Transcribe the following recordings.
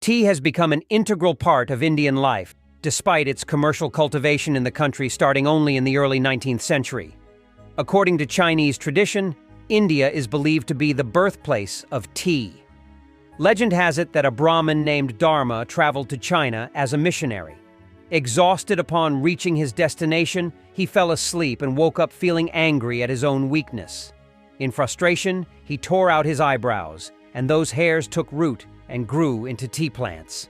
Tea has become an integral part of Indian life, despite its commercial cultivation in the country starting only in the early 19th century. According to Chinese tradition, India is believed to be the birthplace of tea. Legend has it that a Brahmin named Dharma traveled to China as a missionary. Exhausted upon reaching his destination, he fell asleep and woke up feeling angry at his own weakness. In frustration, he tore out his eyebrows, and those hairs took root and grew into tea plants.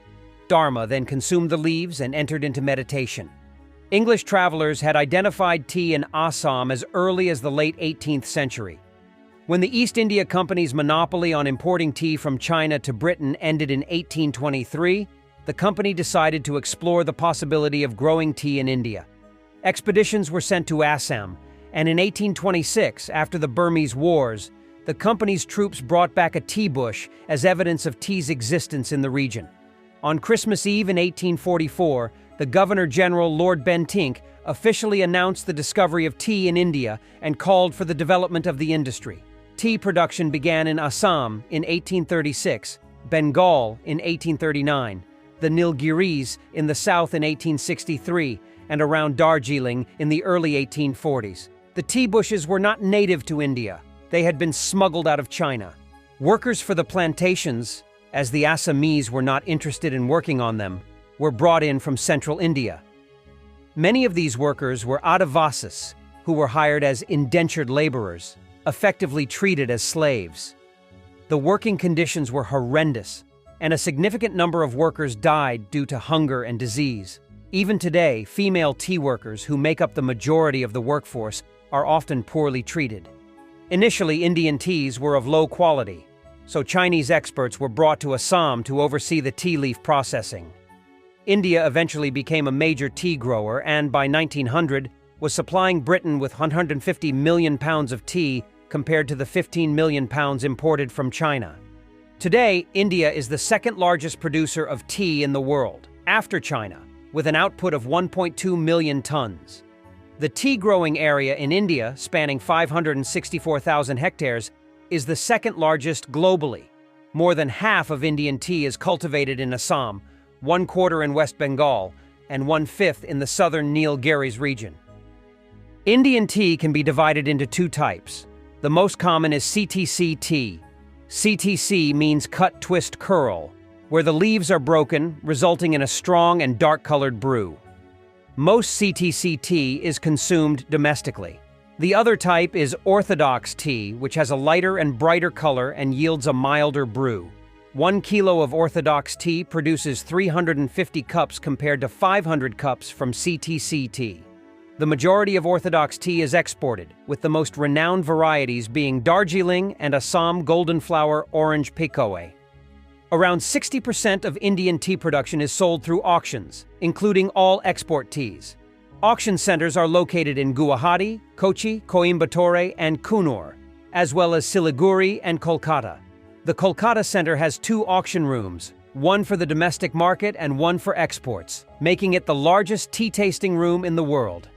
Dharma then consumed the leaves and entered into meditation. English travelers had identified tea in Assam as early as the late 18th century. When the East India Company's monopoly on importing tea from China to Britain ended in 1823, the company decided to explore the possibility of growing tea in India. Expeditions were sent to Assam, and in 1826, after the Burmese Wars, the company's troops brought back a tea bush as evidence of tea's existence in the region. On Christmas Eve in 1844, the Governor-General Lord Bentinck officially announced the discovery of tea in India and called for the development of the industry. Tea production began in Assam in 1836, Bengal in 1839, the Nilgiris in the south in 1863, and around Darjeeling in the early 1840s. The tea bushes were not native to India. They had been smuggled out of China. Workers for the plantations, as the Assamese were not interested in working on them, were brought in from central India. Many of these workers were Adivasis, who were hired as indentured laborers, effectively treated as slaves. The working conditions were horrendous, and a significant number of workers died due to hunger and disease. Even today, female tea workers, who make up the majority of the workforce, are often poorly treated. Initially, Indian teas were of low quality, so Chinese experts were brought to Assam to oversee the tea leaf processing. India eventually became a major tea grower and, by 1900, was supplying Britain with 150 million pounds of tea compared to the 15 million pounds imported from China. Today, India is the second largest producer of tea in the world, after China, with an output of 1.2 million tons. The tea growing area in India, spanning 564,000 hectares, is the second largest globally. More than half of Indian tea is cultivated in Assam, 1/4 in West Bengal, and 1/5 in the southern Nilgiris region. Indian tea can be divided into two types. The most common is CTC tea. CTC means cut, twist, curl, where the leaves are broken, resulting in a strong and dark-colored brew. Most CTC tea is consumed domestically. The other type is orthodox tea, which has a lighter and brighter color and yields a milder brew. 1 kilo of orthodox tea produces 350 cups compared to 500 cups from CTC tea. The majority of orthodox tea is exported, with the most renowned varieties being Darjeeling and Assam Golden Flower Orange Pekoe. Around 60% of Indian tea production is sold through auctions, including all export teas. Auction centers are located in Guwahati, Kochi, Coimbatore, and Coonoor, as well as Siliguri and Kolkata. The Kolkata Center has 2 auction rooms, one for the domestic market and one for exports, making it the largest tea tasting room in the world.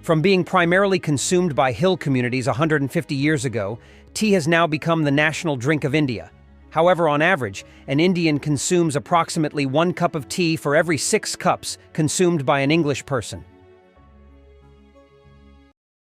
From being primarily consumed by hill communities 150 years ago, tea has now become the national drink of India. However, on average, an Indian consumes approximately 1 cup of tea for every 6 cups consumed by an English person.